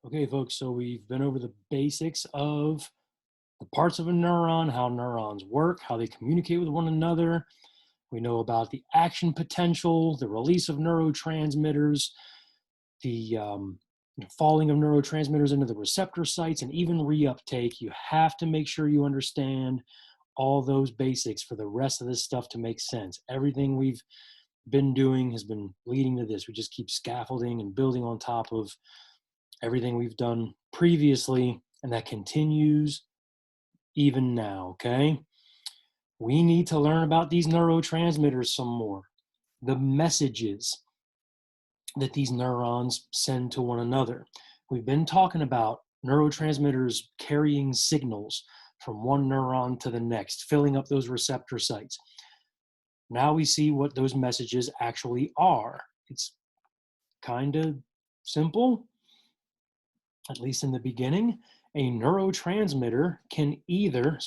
Okay, folks, so we've been over the basics of the parts of a neuron, how neurons work, how they communicate with one another. We know about the action potential, the release of neurotransmitters, the falling of neurotransmitters into the receptor sites, and even reuptake. You have to make sure you understand all those basics for the rest of this stuff to make sense. Everything we've been doing has been leading to this. We just keep scaffolding and building on top of everything we've done previously, and that continues even now, okay? We need to learn about these neurotransmitters some more, the messages that these neurons send to one another. We've been talking about neurotransmitters carrying signals from one neuron to the next, filling up those receptor sites. Now we see what those messages actually are. It's kind of simple, at least in the beginning. A neurotransmitter can either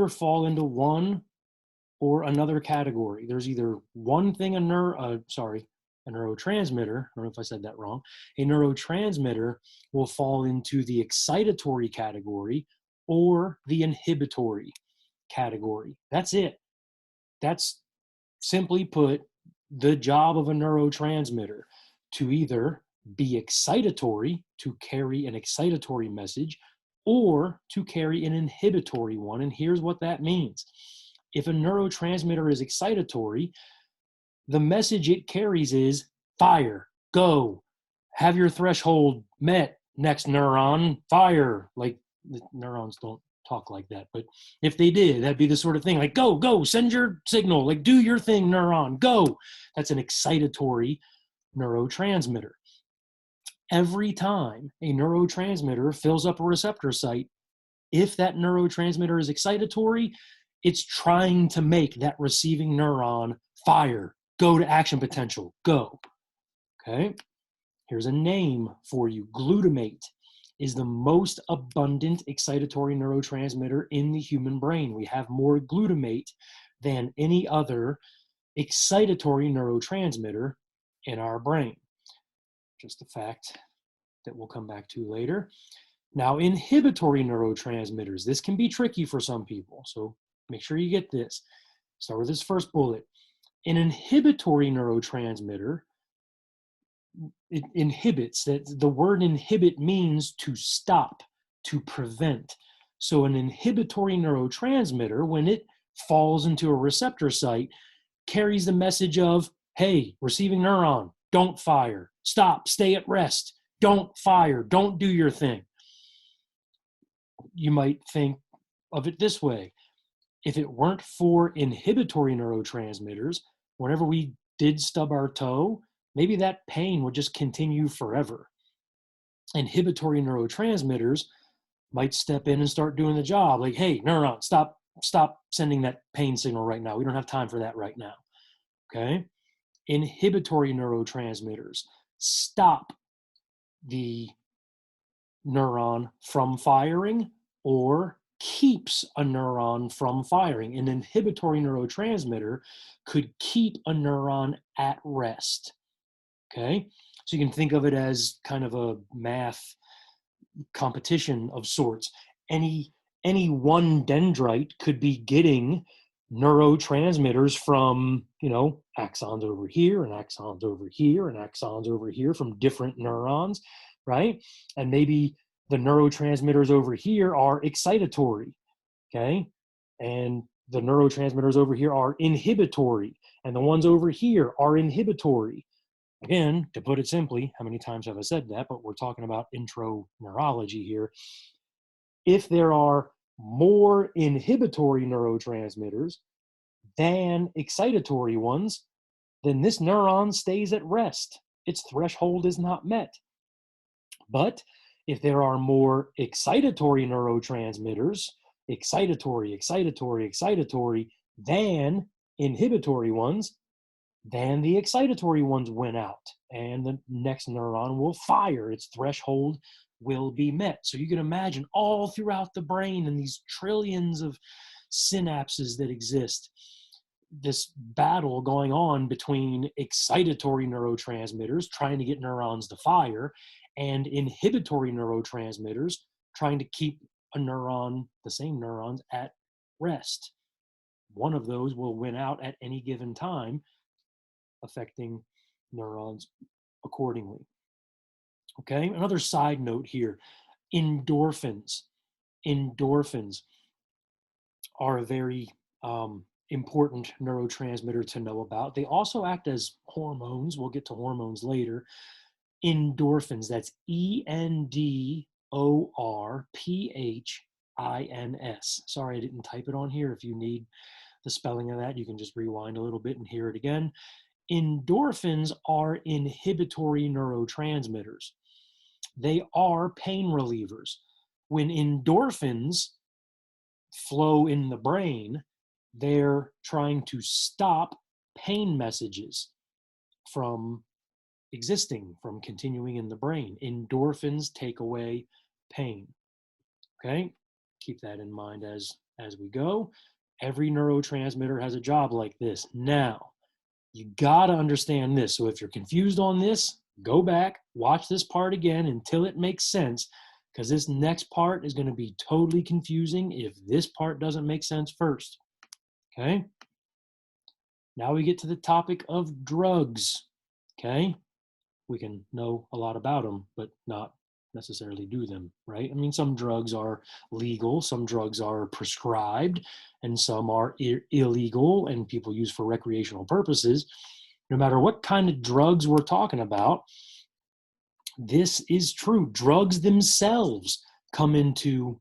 fall into one or another category. There's either one thing a neurotransmitter, I don't know if I said that wrong, a neurotransmitter will fall into the excitatory category or the inhibitory category. That's it. That's, simply put, the job of a neurotransmitter, to either be excitatory, to carry an excitatory message, or to carry an inhibitory one. And here's what that means. If a neurotransmitter is excitatory, the message it carries is fire, go, have your threshold met, next neuron, fire. Like, the neurons don't talk like that, but if they did, that'd be the sort of thing like, go, send your signal, like, do your thing, neuron, go. That's an excitatory neurotransmitter. Every time a neurotransmitter fills up a receptor site, if that neurotransmitter is excitatory, it's trying to make that receiving neuron fire, go to action potential, go. Okay, here's a name for you. Glutamate is the most abundant excitatory neurotransmitter in the human brain. We have more glutamate than any other excitatory neurotransmitter in our brain. Just a fact that we'll come back to later. Now, inhibitory neurotransmitters, this can be tricky for some people, so make sure you get this. Start with this first bullet. An inhibitory neurotransmitter, it inhibits. That the word inhibit means to stop, to prevent. So an inhibitory neurotransmitter, when it falls into a receptor site, carries the message of, hey, receiving neuron, don't fire, stop, stay at rest, don't fire, don't do your thing. You might think of it this way. If it weren't for inhibitory neurotransmitters, whenever we did stub our toe, maybe that pain would just continue forever. Inhibitory neurotransmitters might step in and start doing the job. Like, hey, neuron, stop sending that pain signal right now. We don't have time for that right now. Okay? Inhibitory neurotransmitters stop the neuron from firing or keeps a neuron from firing. An inhibitory neurotransmitter could keep a neuron at rest. Okay? So you can think of it as kind of a math competition of sorts. Any one dendrite could be getting neurotransmitters from, axons over here and axons over here and axons over here from different neurons, right? And maybe the neurotransmitters over here are excitatory, okay? And the neurotransmitters over here are inhibitory, and the ones over here are inhibitory. Again, to put it simply, how many times have I said that? But we're talking about intro neurology here. If there are more inhibitory neurotransmitters than excitatory ones, then this neuron stays at rest. Its threshold is not met. But if there are more excitatory neurotransmitters, excitatory, than inhibitory ones, then the excitatory ones win out and the next neuron will fire. Its threshold will be met. So you can imagine all throughout the brain and these trillions of synapses that exist, this battle going on between excitatory neurotransmitters trying to get neurons to fire and inhibitory neurotransmitters trying to keep a neuron, the same neurons, at rest. One of those will win out at any given time, affecting neurons accordingly. Okay, another side note here, endorphins. Endorphins are a very important neurotransmitter to know about. They also act as hormones. We'll get to hormones later. Endorphins, that's ENDORPHINS. Sorry, I didn't type it on here. If you need the spelling of that, you can just rewind a little bit and hear it again. Endorphins are inhibitory neurotransmitters. They are pain relievers. When endorphins flow in the brain, they're trying to stop pain messages from existing, from continuing in the brain. Endorphins take away pain. Okay, keep that in mind as we go. Every neurotransmitter has a job like this. Now, you got to understand this. So if you're confused on this, go back, watch this part again until it makes sense, because this next part is going to be totally confusing if this part doesn't make sense first. Okay? Now we get to the topic of drugs. Okay? We can know a lot about them, but not necessarily do them, right? I mean, some drugs are legal, some drugs are prescribed, and some are illegal and people use for recreational purposes. No matter what kind of drugs we're talking about, this is true. Drugs themselves come into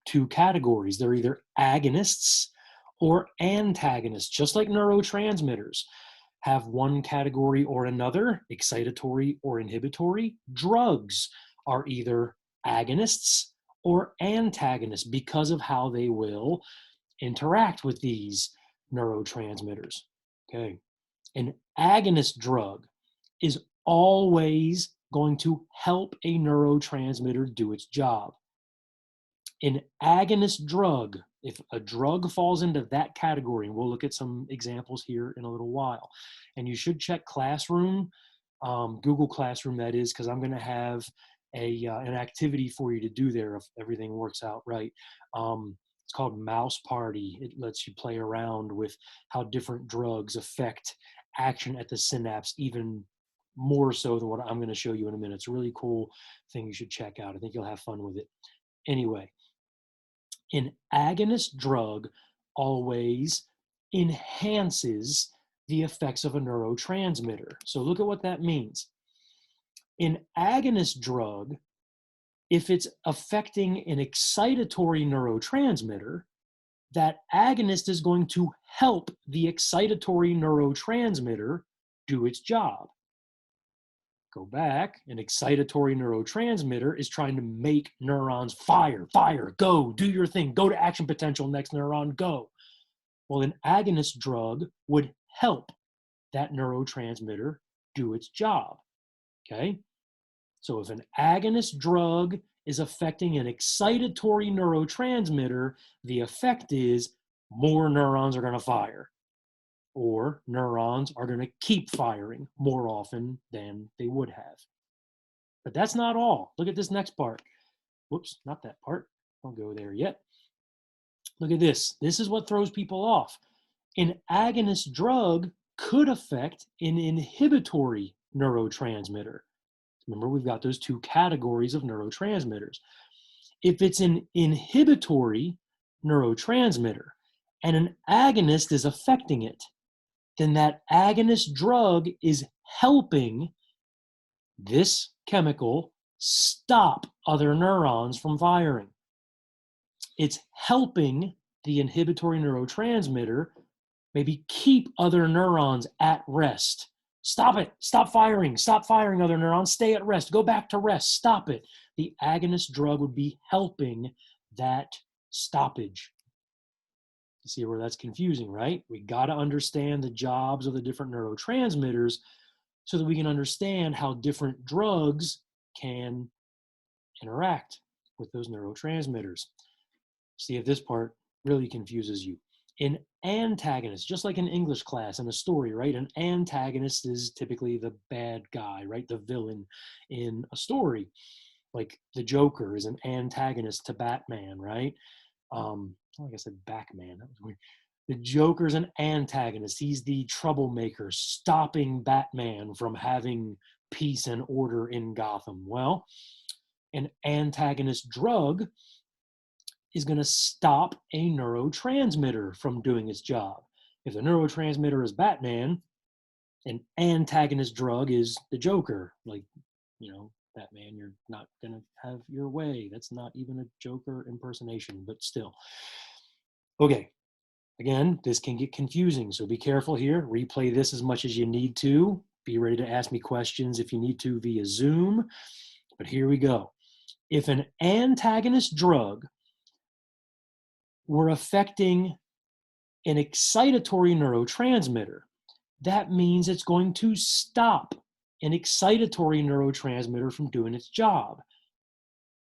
two categories. They're either agonists or antagonists, just like neurotransmitters have one category or another, excitatory or inhibitory. Drugs are either agonists or antagonists because of how they will interact with these neurotransmitters. Okay. An agonist drug is always going to help a neurotransmitter do its job. An agonist drug, if a drug falls into that category, and we'll look at some examples here in a little while, and you should check Classroom, Google Classroom that is, because I'm going to have an activity for you to do there if everything works out right. It's called Mouse Party. It lets you play around with how different drugs affect action at the synapse, even more so than what I'm going to show you in a minute. It's a really cool thing you should check out. I think you'll have fun with it. Anyway, an agonist drug always enhances the effects of a neurotransmitter. So look at what that means. An agonist drug, if it's affecting an excitatory neurotransmitter, that agonist is going to help the excitatory neurotransmitter do its job. Go back, an excitatory neurotransmitter is trying to make neurons fire, go, do your thing, go to action potential, next neuron, go. Well, an agonist drug would help that neurotransmitter do its job, okay? So if an agonist drug is affecting an excitatory neurotransmitter, the effect is more neurons are going to fire, or neurons are going to keep firing more often than they would have. But that's not all. Look at this next part. Whoops, not that part. Don't go there yet. Look at this. This is what throws people off. An agonist drug could affect an inhibitory neurotransmitter. Remember, we've got those two categories of neurotransmitters. If it's an inhibitory neurotransmitter and an agonist is affecting it, then that agonist drug is helping this chemical stop other neurons from firing. It's helping the inhibitory neurotransmitter maybe keep other neurons at rest. Stop it. Stop firing other neurons. Stay at rest. Go back to rest. Stop it. The agonist drug would be helping that stoppage. You see where that's confusing, right? We got to understand the jobs of the different neurotransmitters so that we can understand how different drugs can interact with those neurotransmitters. See if this part really confuses you. An antagonist, just like in English class in a story, right? An antagonist is typically the bad guy, right? The villain in a story. Like the Joker is an antagonist to Batman, right? Like I said, Batman. That was weird. The Joker's an antagonist. He's the troublemaker, stopping Batman from having peace and order in Gotham. Well, an antagonist drug is going to stop a neurotransmitter from doing its job. If the neurotransmitter is Batman, an antagonist drug is the Joker. Like, Batman, you're not going to have your way. That's not even a Joker impersonation, but still. Okay. Again, this can get confusing, so be careful here. Replay this as much as you need to. Be ready to ask me questions if you need to via Zoom. But here we go. If an antagonist drug were affecting an excitatory neurotransmitter, that means it's going to stop an excitatory neurotransmitter from doing its job.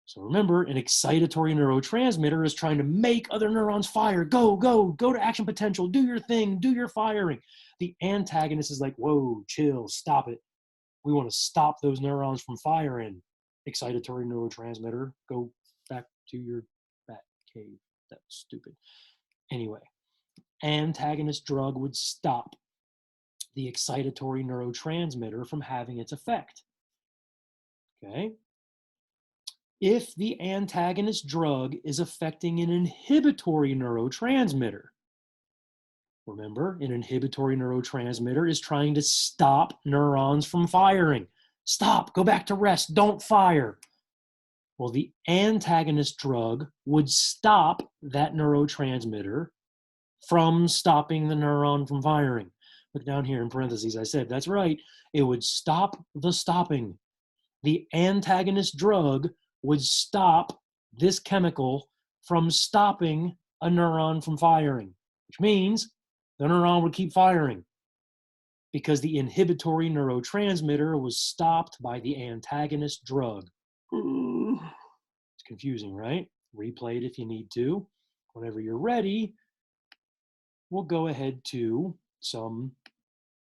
So remember, an excitatory neurotransmitter is trying to make other neurons fire. Go to action potential, do your thing, do your firing. The antagonist is like, whoa, chill, stop it. We want to stop those neurons from firing. Excitatory neurotransmitter, go back to your bat cave. That's stupid. Anyway, antagonist drug would stop the excitatory neurotransmitter from having its effect. Okay? If the antagonist drug is affecting an inhibitory neurotransmitter, remember, an inhibitory neurotransmitter is trying to stop neurons from firing. Stop, go back to rest, don't fire. Well, the antagonist drug would stop that neurotransmitter from stopping the neuron from firing. Look down here in parentheses, I said, that's right, it would stop the stopping. The antagonist drug would stop this chemical from stopping a neuron from firing, which means the neuron would keep firing because the inhibitory neurotransmitter was stopped by the antagonist drug. It's confusing, right? Replay it if you need to. Whenever you're ready, we'll go ahead to some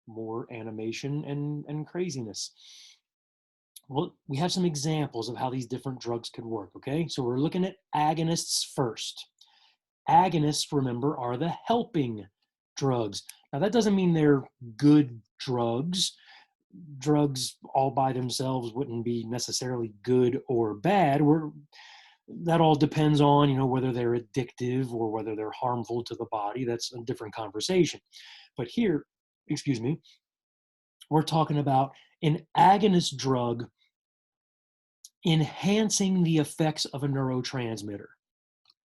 more animation and craziness. Well, we have some examples of how these different drugs could work, okay? So we're looking at agonists first. Agonists, remember, are the helping drugs. Now, that doesn't mean they're good drugs. Drugs all by themselves wouldn't be necessarily good or bad. That all depends on, whether they're addictive or whether they're harmful to the body. That's a different conversation. But here, we're talking about an agonist drug enhancing the effects of a neurotransmitter.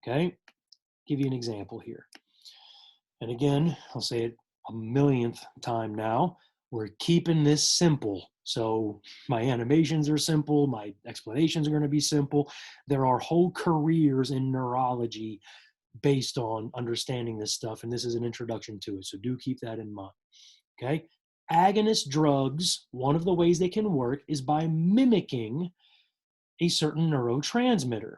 Okay? Give you an example here. And again, I'll say it a millionth time now. We're keeping this simple. So my animations are simple. My explanations are going to be simple. There are whole careers in neurology based on understanding this stuff. And this is an introduction to it. So do keep that in mind. Okay? Agonist drugs, one of the ways they can work is by mimicking a certain neurotransmitter.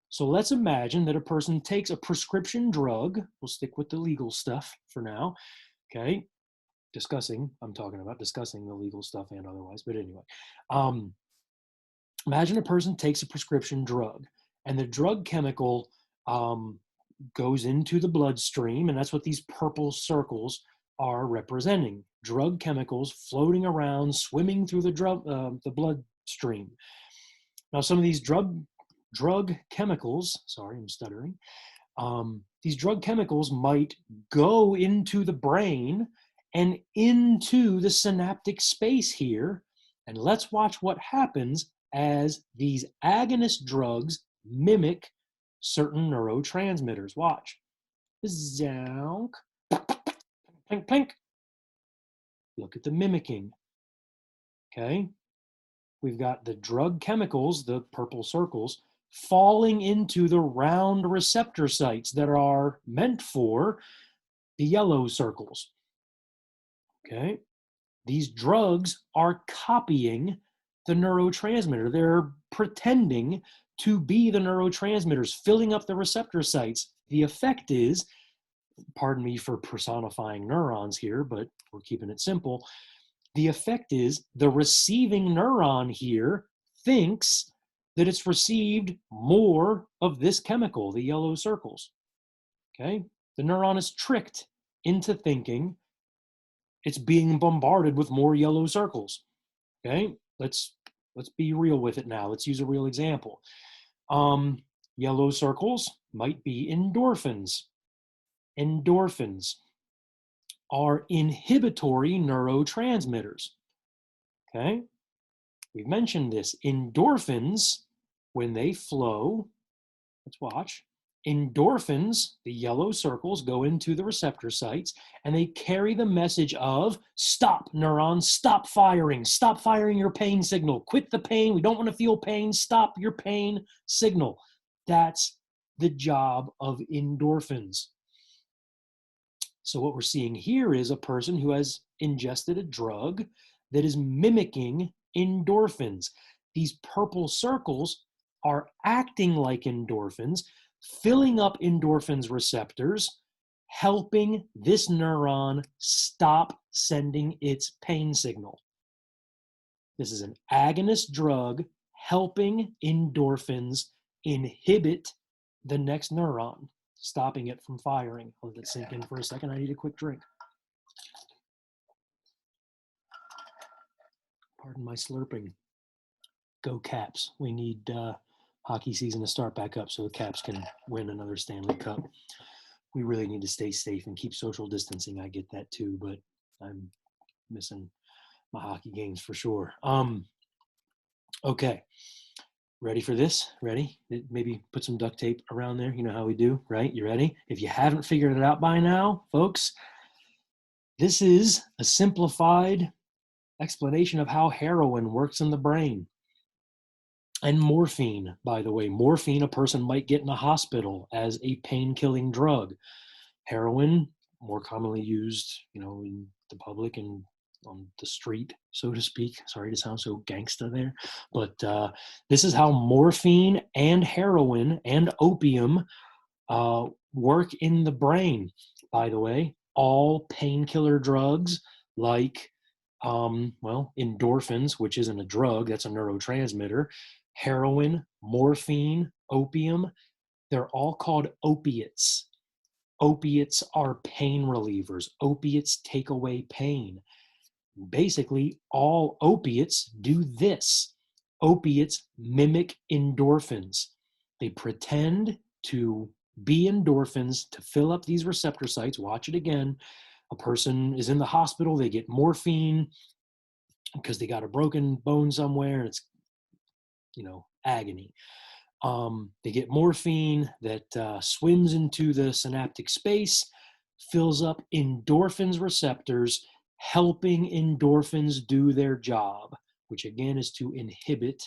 So let's imagine that a person takes a prescription drug. We'll stick with the legal stuff for now. Okay? I'm talking about discussing the legal stuff and otherwise, but anyway. Imagine a person takes a prescription drug and the drug chemical goes into the bloodstream, and that's what these purple circles are representing. Drug chemicals floating around, swimming through the bloodstream. Now, some of these drug chemicals, sorry, I'm stuttering. These drug chemicals might go into the brain and into the synaptic space here. And let's watch what happens as these agonist drugs mimic certain neurotransmitters. Watch. Zonk. Plink, plink. Look at the mimicking. Okay. We've got the drug chemicals, the purple circles, falling into the round receptor sites that are meant for the yellow circles. Okay? These drugs are copying the neurotransmitter. They're pretending to be the neurotransmitters, filling up the receptor sites. The effect is pardon me for personifying neurons here, but we're keeping it simple. The effect is the receiving neuron here thinks that it's received more of this chemical, the yellow circles. Okay? The neuron is tricked into thinking it's being bombarded with more yellow circles. Okay? Let's be real with it now. Let's use a real example. Yellow circles might be endorphins. Endorphins are inhibitory neurotransmitters. Okay? We've mentioned this. Endorphins, when they flow, let's watch. Endorphins, the yellow circles, go into the receptor sites and they carry the message of stop, neurons, stop firing your pain signal, quit the pain, we don't want to feel pain, stop your pain signal. That's the job of endorphins. So what we're seeing here is a person who has ingested a drug that is mimicking endorphins. These purple circles are acting like endorphins, filling up endorphins receptors, helping this neuron stop sending its pain signal. This is an agonist drug helping endorphins inhibit the next neuron, stopping it from firing. I'll let it sink in for a second. I need a quick drink. Pardon my slurping. Go Caps. We need hockey season to start back up so the Caps can win another Stanley Cup. We really need to stay safe and keep social distancing. I get that too, but I'm missing my hockey games for sure. Okay. Ready for this? Ready? Maybe put some duct tape around there. You know how we do, right? You ready? If you haven't figured it out by now, folks, this is a simplified explanation of how heroin works in the brain. And morphine, by the way. Morphine, a person might get in a hospital as a pain-killing drug. Heroin, more commonly used, in the public and on the street, so to speak. Sorry to sound so gangsta there. But this is how morphine and heroin and opium work in the brain, by the way. All painkiller drugs like, endorphins, which isn't a drug, that's a neurotransmitter, heroin, morphine, opium, they're all called opiates. Opiates are pain relievers. Opiates take away pain. Basically, all opiates do this. Opiates mimic endorphins. They pretend to be endorphins to fill up these receptor sites. Watch it again. A person is in the hospital, they get morphine because they got a broken bone somewhere, and it's, agony. They get morphine that swims into the synaptic space, fills up endorphins receptors, helping endorphins do their job, which again is to inhibit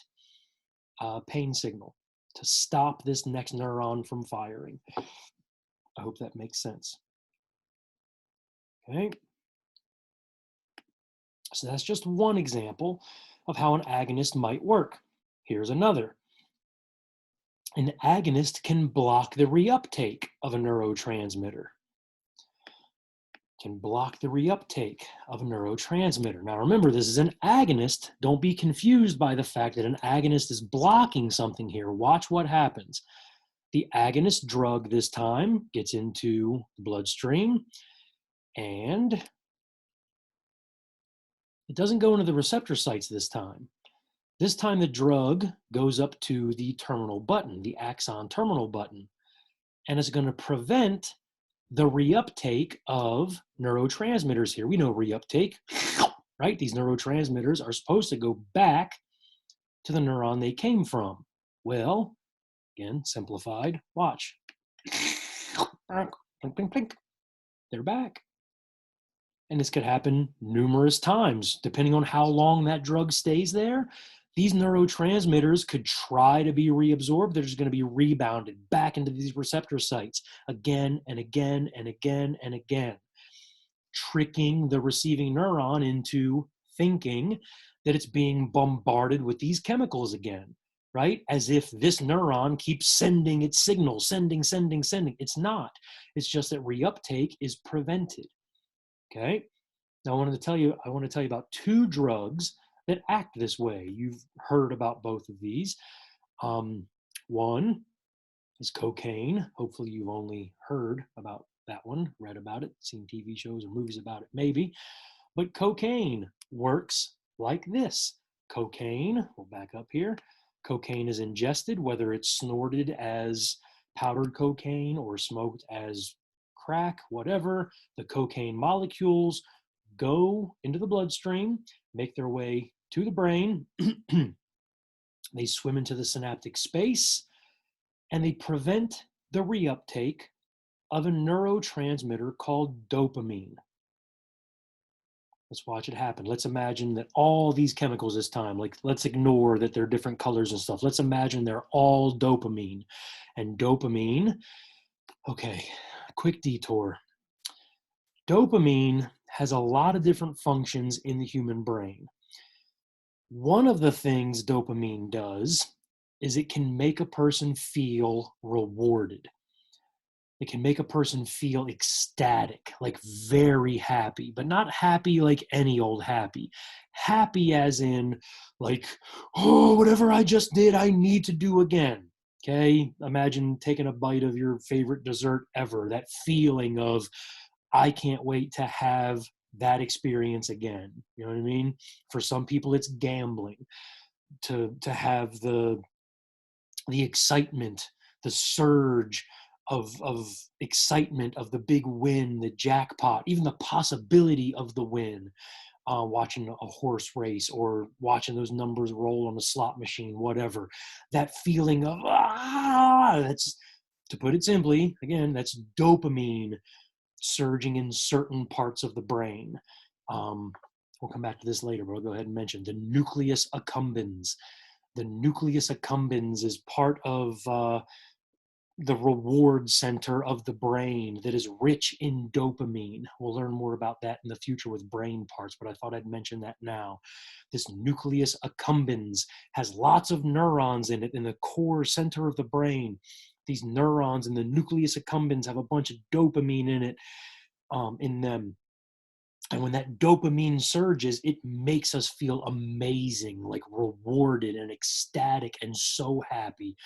pain signal, to stop this next neuron from firing. I hope that makes sense. Okay. So that's just one example of how an agonist might work. Here's another. An agonist can block the reuptake of a neurotransmitter. Can block the reuptake of a neurotransmitter. Now remember, this is an agonist. Don't be confused by the fact that an agonist is blocking something here. Watch what happens. The agonist drug this time gets into the bloodstream, and it doesn't go into the receptor sites this time. This time the drug goes up to the terminal button, the axon terminal button, and it's going to prevent the reuptake of neurotransmitters here. We know reuptake, right? These neurotransmitters are supposed to go back to the neuron they came from. Well, again, simplified, watch. Blink, blink, blink. They're back. And this could happen numerous times, depending on how long that drug stays there. These neurotransmitters could try to be reabsorbed. They're just going to be rebounded back into these receptor sites again and again and again and again, tricking the receiving neuron into thinking that it's being bombarded with these chemicals again, right? As if this neuron keeps sending its signal, sending. It's not. It's just that reuptake is prevented, okay? Now I want to tell you about two drugs that act this way. You've heard about both of these. One is cocaine. Hopefully you've only heard about that one, read about it, seen TV shows or movies about it, maybe. But cocaine works like this. Cocaine, we'll back up here. Cocaine is ingested, whether it's snorted as powdered cocaine or smoked as crack, whatever. The cocaine molecules go into the bloodstream, make their way to the brain. They swim into the synaptic space, and they prevent the reuptake of a neurotransmitter called dopamine. Let's watch it happen. Let's imagine that all these chemicals this time, like let's ignore that they're different colors and stuff. Let's imagine they're all dopamine. And dopamine, okay, quick detour. Dopamine has a lot of different functions in the human brain. One of the things dopamine does is it can make a person feel rewarded. It can make a person feel ecstatic, like very happy, but not happy like any old happy. Happy as in like, oh, whatever I just did, I need to do again. Okay? Imagine taking a bite of your favorite dessert ever, that feeling of, I can't wait to have that experience again. You know what I mean? For some people, it's gambling, to have the excitement, the surge of excitement of the big win, the jackpot, even the possibility of the win, watching a horse race or watching those numbers roll on a slot machine, whatever. That feeling of, that's, to put it simply, again, that's dopamine surging in certain parts of the brain. We'll come back to this later, but I'll go ahead and mention the nucleus accumbens. The nucleus accumbens is part of the reward center of the brain that is rich in dopamine. We'll learn more about that in the future with brain parts, but I thought I'd mention that now. This nucleus accumbens has lots of neurons in it in the core center of the brain. These neurons in the nucleus accumbens have a bunch of dopamine in it, in them. And when that dopamine surges, it makes us feel amazing, like rewarded and ecstatic and so happy.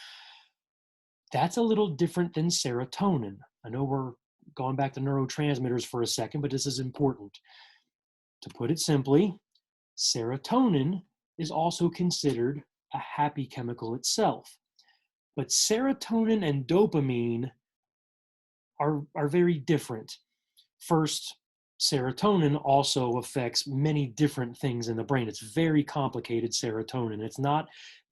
That's a little different than serotonin. I know we're going back to neurotransmitters for a second, but this is important. To put it simply, serotonin is also considered a happy chemical itself. But serotonin and dopamine are very different. First, serotonin also affects many different things in the brain. It's very complicated, serotonin. It's not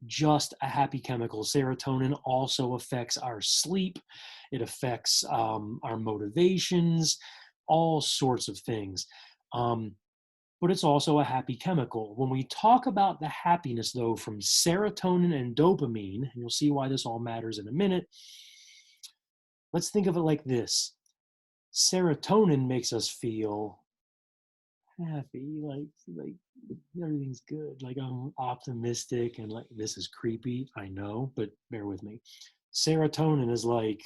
just a happy chemical. Serotonin also affects our sleep. It affects our motivations, all sorts of things. But it's also a happy chemical. When we talk about the happiness, though, from serotonin and dopamine, and you'll see why this all matters in a minute, let's think of it like this. Serotonin makes us feel happy, like everything's good, like I'm optimistic, and like, this is creepy, I know, but bear with me. Serotonin is like,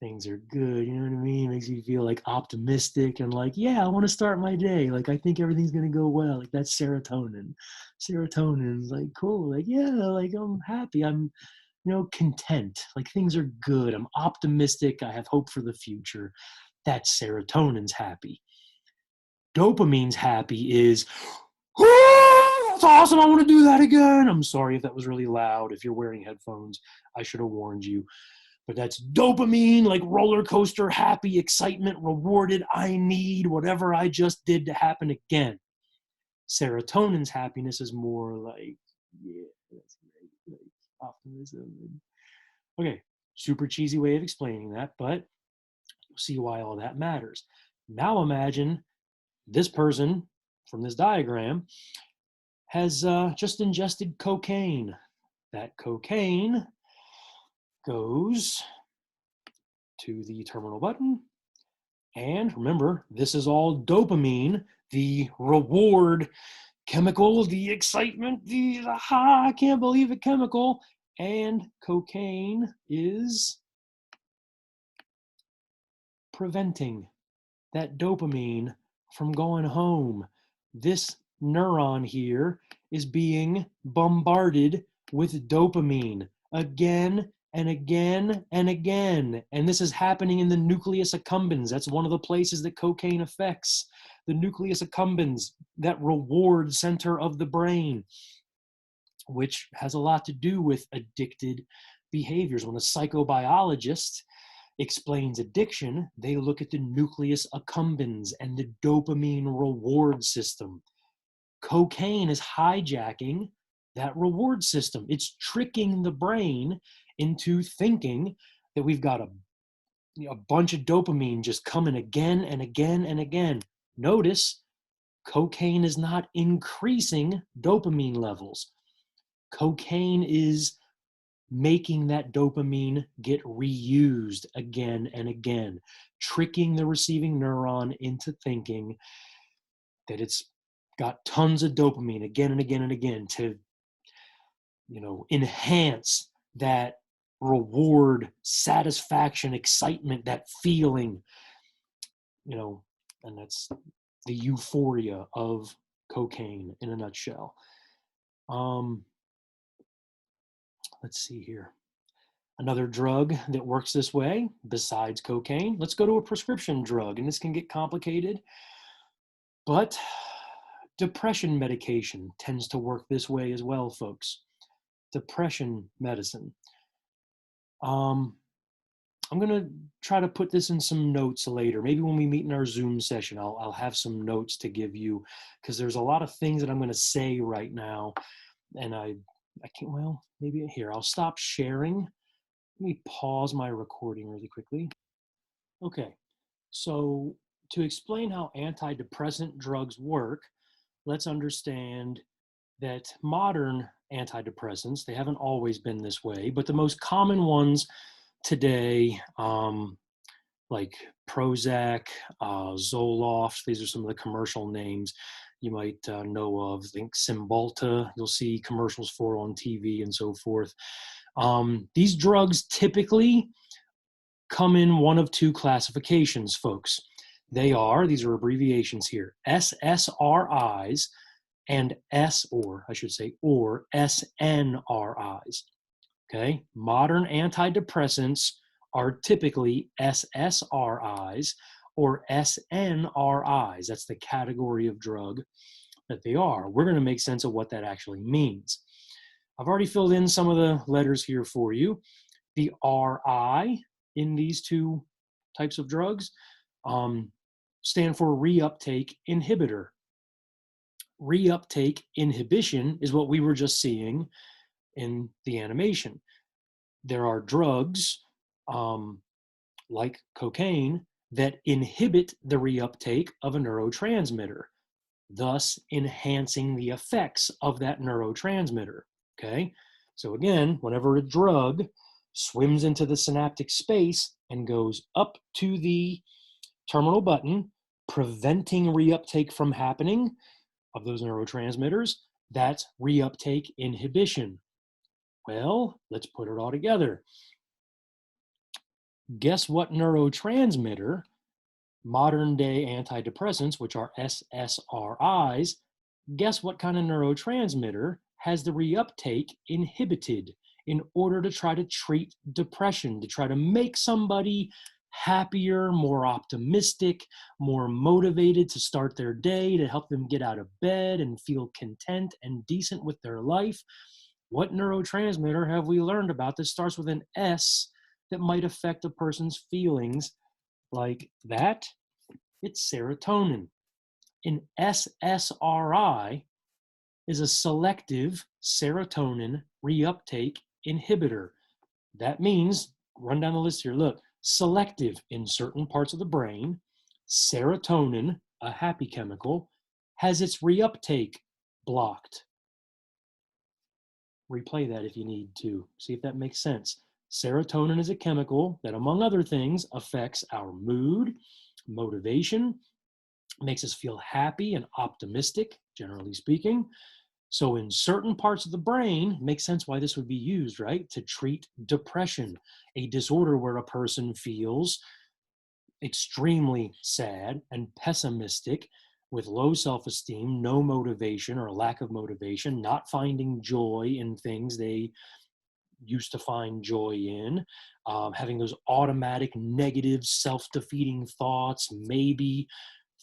things are good, you know what I mean? It makes you feel like optimistic and like, yeah, I want to start my day, like I think everything's gonna go well. Like that's serotonin. Serotonin's like, cool, like, yeah, like I'm happy, I'm, you know, content, like things are good, I'm optimistic, I have hope for the future. That's serotonin's happy. Dopamine's happy is, oh, that's awesome, I want to do that again. I'm sorry if that was really loud. If you're wearing headphones, I should have warned you. But that's dopamine, like roller coaster, happy, excitement, rewarded, I need whatever I just did to happen again. Serotonin's happiness is more like, yeah, that's great, like optimism. Okay, super cheesy way of explaining that, but you'll see why all that matters. Now imagine this person from this diagram has just ingested cocaine. That cocaine goes to the terminal button. And remember, this is all dopamine, the reward chemical, the excitement, the aha, I can't believe it chemical. And cocaine is preventing that dopamine from going home. This neuron here is being bombarded with dopamine again and again and again. And this is happening in the nucleus accumbens. That's one of the places that cocaine affects. The nucleus accumbens, that reward center of the brain, which has a lot to do with addicted behaviors. When a psychobiologist explains addiction, they look at the nucleus accumbens and the dopamine reward system. Cocaine is hijacking that reward system. It's tricking the brain into thinking that we've got a bunch of dopamine just coming again and again and again. Notice, cocaine is not increasing dopamine levels. Cocaine is making that dopamine get reused again and again, tricking the receiving neuron into thinking that it's got tons of dopamine again and again and again to, enhance that reward, satisfaction, excitement, that feeling, and that's the euphoria of cocaine in a nutshell. Let's see here. Another drug that works this way, besides cocaine, let's go to a prescription drug, and this can get complicated, but depression medication tends to work this way as well, folks. Depression medicine. I'm going to try to put this in some notes later. Maybe when we meet in our Zoom session, I'll have some notes to give you, because there's a lot of things that I'm going to say right now, and I can't, well, maybe here, I'll stop sharing. Let me pause my recording really quickly. Okay, so to explain how antidepressant drugs work, let's understand that modern antidepressants, they haven't always been this way, but the most common ones today, like Prozac, Zoloft, these are some of the commercial names you might know of. I think Cymbalta, you'll see commercials for on TV and so forth. These drugs typically come in one of two classifications, folks. These are abbreviations here, SSRIs and or SNRIs. Okay, modern antidepressants are typically SSRIs or SNRIs. That's the category of drug that they are. We're going to make sense of what that actually means. I've already filled in some of the letters here for you. The RI in these two types of drugs stand for reuptake inhibitor. Reuptake inhibition is what we were just seeing in the animation. There are drugs like cocaine that inhibit the reuptake of a neurotransmitter, thus enhancing the effects of that neurotransmitter. Okay, so again, whenever a drug swims into the synaptic space and goes up to the terminal button, preventing reuptake from happening of those neurotransmitters, that's reuptake inhibition. Well, let's put it all together. Guess what neurotransmitter modern day antidepressants, which are SSRIs, guess what kind of neurotransmitter has the reuptake inhibited in order to try to treat depression, to try to make somebody happier, more optimistic, more motivated to start their day, to help them get out of bed and feel content and decent with their life? What neurotransmitter have we learned about that starts with an S that might affect a person's feelings like that? It's serotonin. An SSRI is a selective serotonin reuptake inhibitor. That means, run down the list here, look, selective in certain parts of the brain. Serotonin, a happy chemical, has its reuptake blocked. Replay that if you need to, see if that makes sense. Serotonin is a chemical that, among other things, affects our mood, motivation, makes us feel happy and optimistic, generally speaking. So in certain parts of the brain, it makes sense why this would be used, right? To treat depression, a disorder where a person feels extremely sad and pessimistic with low self-esteem, no motivation or lack of motivation, not finding joy in things they used to find joy in, having those automatic negative self-defeating thoughts, maybe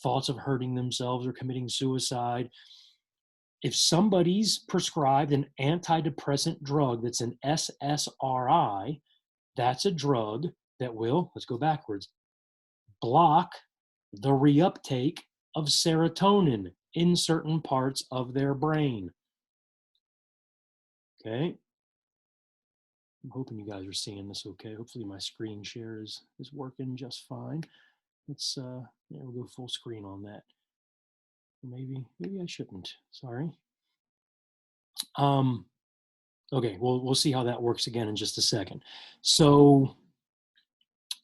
thoughts of hurting themselves or committing suicide. If somebody's prescribed an antidepressant drug that's an SSRI, that's a drug that will, let's go backwards, block the reuptake of serotonin in certain parts of their brain. Okay. I'm hoping you guys are seeing this okay. Hopefully my screen share is working just fine. Let's yeah, we'll go full screen on that. Maybe I shouldn't. Sorry. Okay, we'll see how that works again in just a second. So,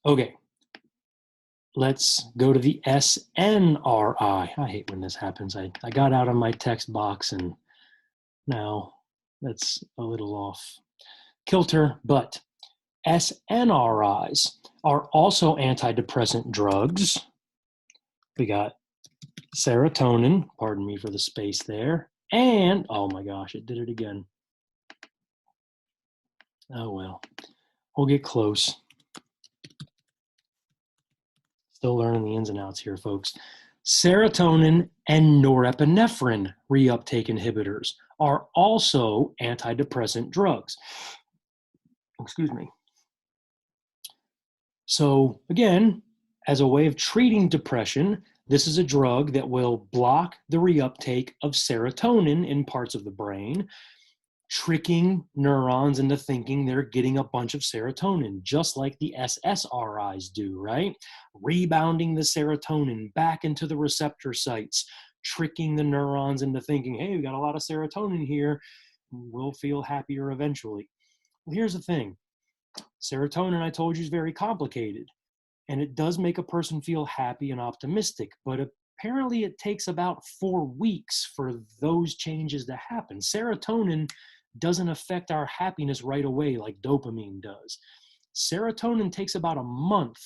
okay, let's go to the SNRI. I hate when this happens. I got out of my text box and now that's a little off kilter, but SNRIs are also antidepressant drugs. We got serotonin, pardon me for the space there, and, oh my gosh, it did it again. Oh well, we'll get close. Still learning the ins and outs here, folks. Serotonin and norepinephrine reuptake inhibitors are also antidepressant drugs. Excuse me. So again, as a way of treating depression, this is a drug that will block the reuptake of serotonin in parts of the brain, tricking neurons into thinking they're getting a bunch of serotonin, just like the SSRIs do, right? Rebounding the serotonin back into the receptor sites, tricking the neurons into thinking, hey, we got a lot of serotonin here, we'll feel happier eventually. Well, here's the thing. Serotonin, I told you, is very complicated, and it does make a person feel happy and optimistic, but apparently it takes about 4 weeks for those changes to happen. Serotonin doesn't affect our happiness right away like dopamine does. Serotonin takes about a month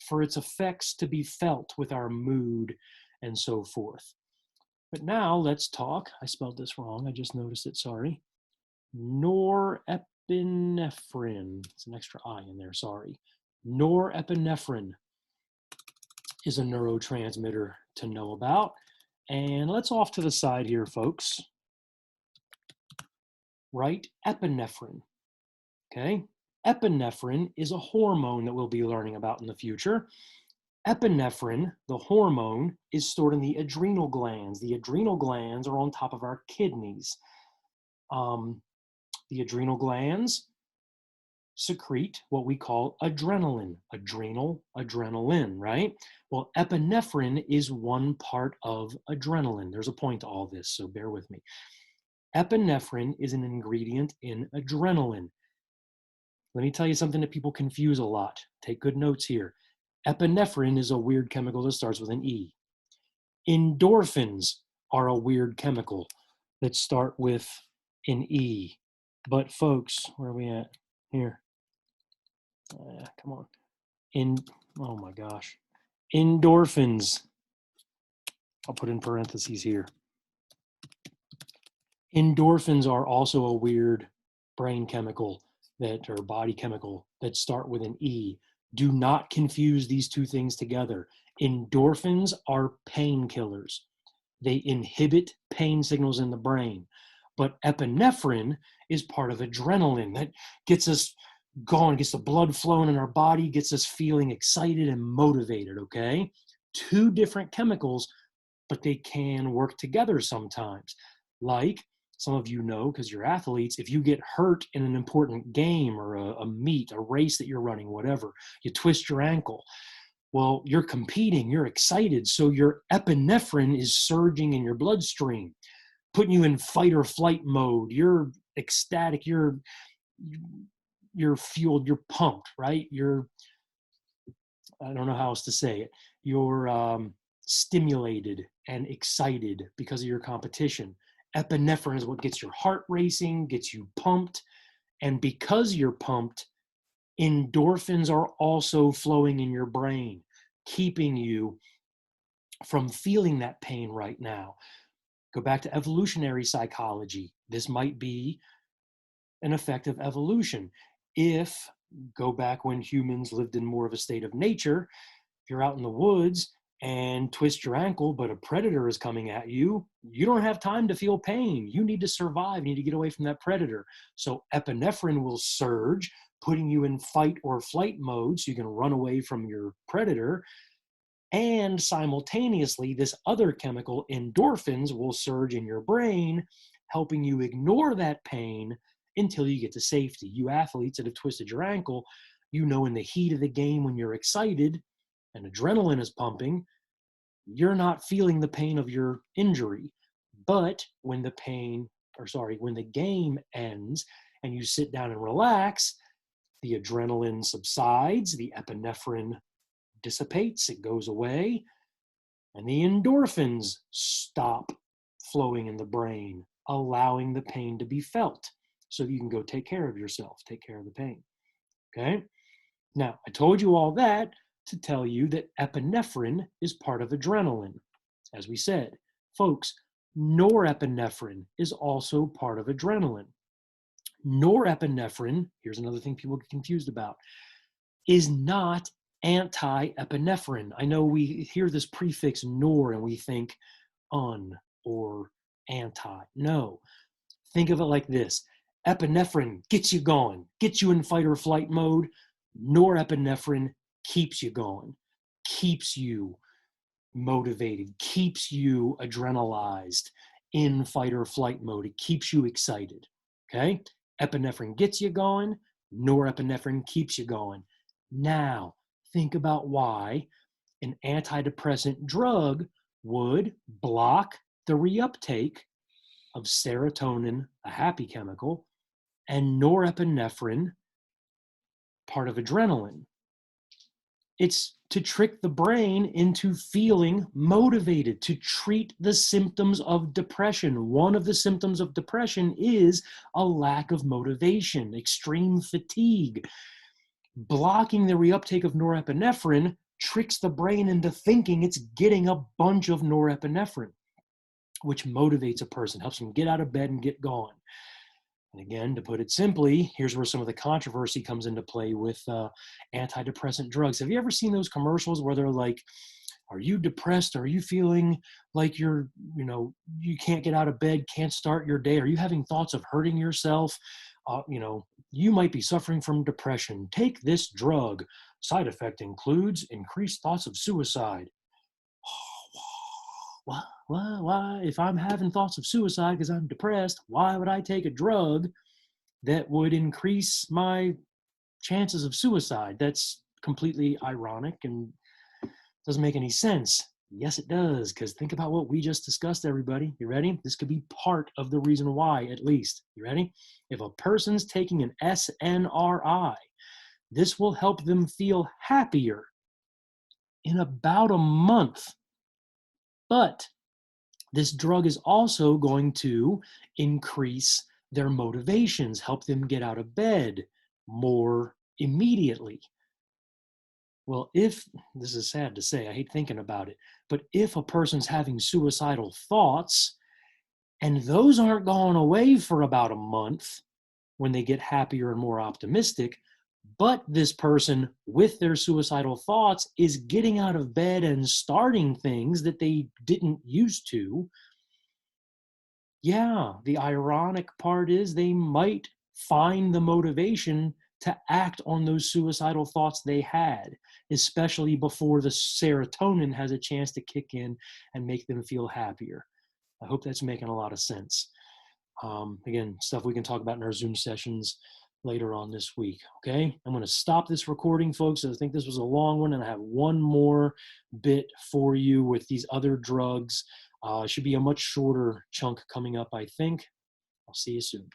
for its effects to be felt with our mood and so forth. But now let's talk, I spelled this wrong, I just noticed it, sorry. Norepinephrine, it's an extra I in there, sorry. Norepinephrine is a neurotransmitter to know about. And let's off to the side here, folks. Right, epinephrine, okay? Epinephrine is a hormone that we'll be learning about in the future. Epinephrine, the hormone, is stored in the adrenal glands. The adrenal glands are on top of our kidneys. The adrenal glands secrete what we call adrenaline, adrenaline, right? Well, epinephrine is one part of adrenaline. There's a point to all this, so bear with me. Epinephrine is an ingredient in adrenaline. Let me tell you something that people confuse a lot. Take good notes here. Epinephrine is a weird chemical that starts with an E. Endorphins are a weird chemical that start with an E. But folks, where are we at? Here. Come on. Oh my gosh. Endorphins. I'll put in parentheses here. Endorphins are also a weird brain chemical or body chemical that start with an E. Do not confuse these two things together. Endorphins are painkillers. They inhibit pain signals in the brain. But epinephrine is part of adrenaline that gets us going, gets the blood flowing in our body, gets us feeling excited and motivated, okay? Two different chemicals, but they can work together sometimes. Like, some of you know, because you're athletes, if you get hurt in an important game or a meet, a race that you're running, whatever, you twist your ankle. Well, you're competing, you're excited, so your epinephrine is surging in your bloodstream, putting you in fight or flight mode. You're ecstatic, you're fueled, you're pumped, right? I don't know how else to say it. You're stimulated and excited because of your competition. Epinephrine is what gets your heart racing, gets you pumped. And because you're pumped, endorphins are also flowing in your brain, keeping you from feeling that pain right now. Go back to evolutionary psychology. This might be an effect of evolution. If, go back when humans lived in more of a state of nature, if you're out in the woods and twist your ankle, but a predator is coming at you, you don't have time to feel pain. You need to survive. You need to get away from that predator. So epinephrine will surge, putting you in fight or flight mode so you can run away from your predator. And simultaneously, this other chemical, endorphins, will surge in your brain, helping you ignore that pain until you get to safety. You athletes that have twisted your ankle, you know in the heat of the game when you're excited and adrenaline is pumping, you're not feeling the pain of your injury. But when the when the game ends and you sit down and relax, the adrenaline subsides, the epinephrine dissipates, it goes away, and the endorphins stop flowing in the brain, allowing the pain to be felt so you can go take care of yourself, take care of the pain. Okay? Now, I told you all that to tell you that epinephrine is part of adrenaline. As we said, folks, norepinephrine is also part of adrenaline. Norepinephrine, here's another thing people get confused about, is not anti-epinephrine. I know we hear this prefix nor and we think un or anti. No, think of it like this. Epinephrine gets you going, gets you in fight or flight mode. Norepinephrine keeps you going, keeps you motivated, keeps you adrenalized in fight or flight mode. It keeps you excited, okay? Epinephrine gets you going, norepinephrine keeps you going. Now, think about why an antidepressant drug would block the reuptake of serotonin, a happy chemical, and norepinephrine, part of adrenaline. It's to trick the brain into feeling motivated, to treat the symptoms of depression. One of the symptoms of depression is a lack of motivation, extreme fatigue. Blocking the reuptake of norepinephrine tricks the brain into thinking it's getting a bunch of norepinephrine, which motivates a person, helps them get out of bed and get going. And again, to put it simply, here's where some of the controversy comes into play with antidepressant drugs. Have you ever seen those commercials where they're like, are you depressed? Are you feeling like you can't get out of bed, can't start your day? Are you having thoughts of hurting yourself? You might be suffering from depression. Take this drug. Side effect includes increased thoughts of suicide. Why? If I'm having thoughts of suicide because I'm depressed, why would I take a drug that would increase my chances of suicide? That's completely ironic and doesn't make any sense. Yes, it does, because think about what we just discussed, everybody. You ready? This could be part of the reason why, at least. You ready? If a person's taking an SNRI, this will help them feel happier in about a month. But this drug is also going to increase their motivations, help them get out of bed more immediately. Well, this is sad to say, I hate thinking about it, but if a person's having suicidal thoughts and those aren't going away for about a month when they get happier and more optimistic, but this person with their suicidal thoughts is getting out of bed and starting things that they didn't used to, yeah, the ironic part is they might find the motivation to act on those suicidal thoughts they had, especially before the serotonin has a chance to kick in and make them feel happier. I hope that's making a lot of sense. Again, stuff we can talk about in our Zoom sessions later on this week, okay? I'm going to stop this recording, folks. I think this was a long one, and I have one more bit for you with these other drugs. It should be a much shorter chunk coming up, I think. I'll see you soon.